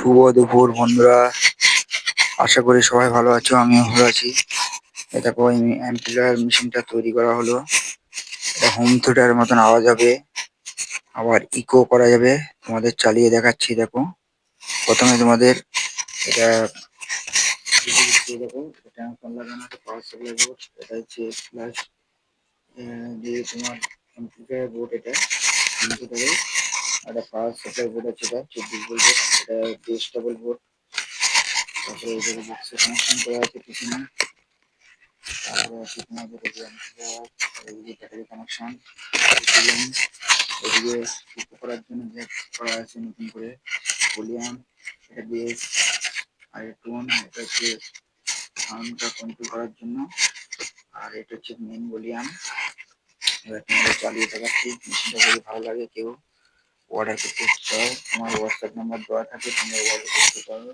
শুভ দুপুর বন্ধুরা, আশা করি সবাই ভালো আছো। আমিও ভালো আছি। এটা ওই অ্যাম্পলিফায়ার মেশিনটা তৈরি করা হলো। এটা হোম থিয়েটারের মতন আওয়াজ হবে, আবার ইকো করা যাবে। তোমাদের চালিয়ে দেখাচ্ছি, দেখো। প্রথমে তোমাদের এটা দেখো, এটা লাগানো একটা পাওয়ার সাপ্লাই বোর্ড। এটা হচ্ছে প্লাস দিয়ে তোমার অ্যাম্পলিফায়ার বোর্ড। এটা কম্পিউটারের একটা পাওয়ার সাপ্লাই বোর্ড আছে, এটা 24 ভোল্টের। এটা ডেস্টেবল বোর্ড। তারপরে এদের বক্সে কানেকশন করা আছে পিছনে। তারপরে আছে তোমাদের এদিকে ব্যাটারি কানেকশন। এদিকে ইকো করার জন্য যে করা আছে নতুন করে ভলিউম। এটা বেস আর টোন। এটা হচ্ছে সাউন্ডটা কন্ট্রোল করার জন্য। আর এটা হচ্ছে মেন ভলিউম। এবার তোমাদের চালিয়ে দেখাচ্ছি। মেশিনটা যদি ভালো লাগে, কেউ অর্ডার করতে চাও, আমার হোয়াটসঅ্যাপ নাম্বার দেওয়া থাকে, তোমরা অর্ডার করতে পারো।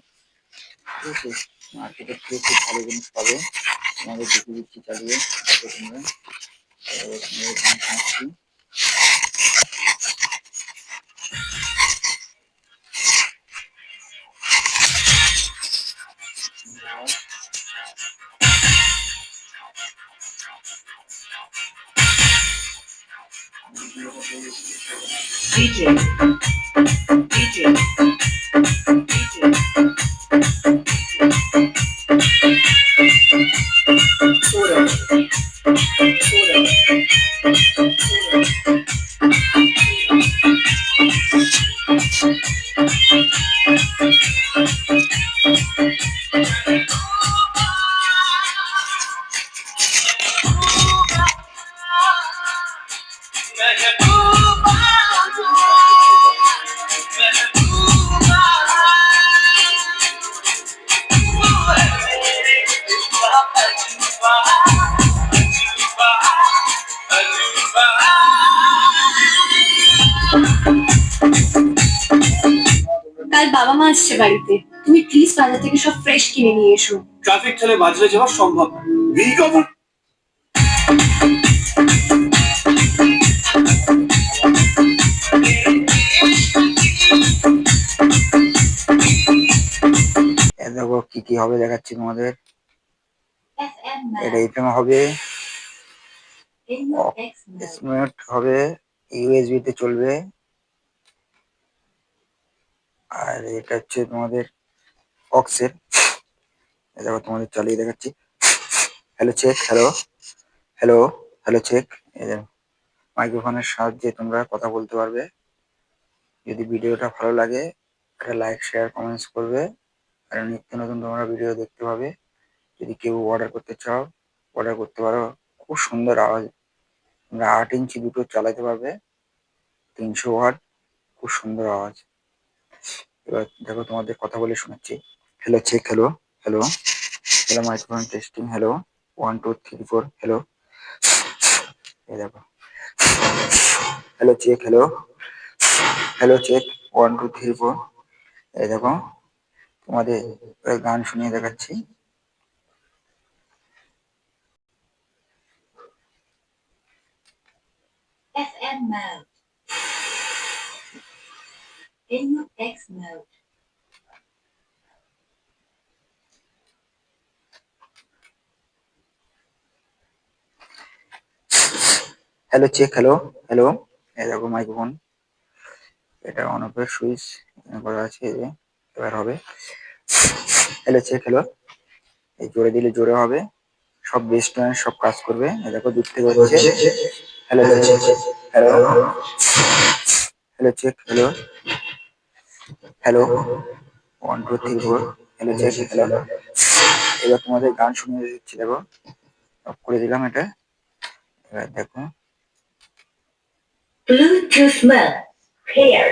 ঠিক আছে, মার্কেটের থেকে খুব ভালো জিনিস পাবে। তোমাদের দেখিয়ে দিচ্ছি চালিয়ে, দেখো তোমরা। আসছি DJ DJ DJ Sora কাল বাবা মা আসছে বাড়িতে, তুমি প্লিজ বাজার থেকে সব ফ্রেশ কিনে নিয়ে এসো। ট্রাফিক ঠেলে বাজারে যাওয়া সম্ভব না। বিজ্ঞাপন দেখো কি কি হবে দেখাচ্ছি তোমাদের। এটা এফএম হবে, স্মার্ট হবে, ইউএসবি তে চলবে। আর এটা হচ্ছে তোমাদের অক্সের। দেখো তোমাদের চালিয়ে দেখাচ্ছি। Hello check, hello hello hello check. মাইক্রোফোনের সাহায্যে তোমরা কথা বলতে পারবে। যদি ভিডিওটা ভালো লাগে, একটা লাইক শেয়ার কমেন্টস করবে। আর নিত্য নতুন তোমরা ভিডিও দেখতে পাবে। যদি কেউ অর্ডার করতে চাও, অর্ডার করতে পারো। খুব সুন্দর আওয়াজ। তোমরা 8 ইঞ্চি দুটো চালাতে পারবে, 300 ওয়াট। খুব সুন্দর আওয়াজ। এবার দেখো তোমাদের কথা বলে শোনাচ্ছি। Hello check, hello hello hello, microphone testing, hello 1 2 3 4 hello. এই দেখো, hello check, hello hello check 1 2 3 4। এই দেখো তোমাদের গান শুনিয়ে দেখাচ্ছি। FM mode, NX mode. Hello check, hello hello. এই দেখো মাইক্রোফোন, এটা অন অফের সুইচ করা আছে। এবার হবে হ্যালো চেক, হ্যালো। এই জোরে দিলে জোরে হবে, সব বেস্ট সব কাজ করবে। এই দেখো দূর থেকে হচ্ছে hello check, hello hello check, hello hello 1 2 3 4 hello check, hello. এবার তোমাদের গান শুনিয়ে দিচ্ছি, দেখো। অফ করে দিলাম এটা। এবার দেখো ব্লুটুথ মোড পেয়ার।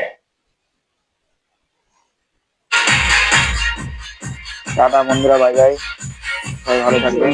টাটা বন্ধুরা, বাই বাই, সবাই ভালো থাকবে।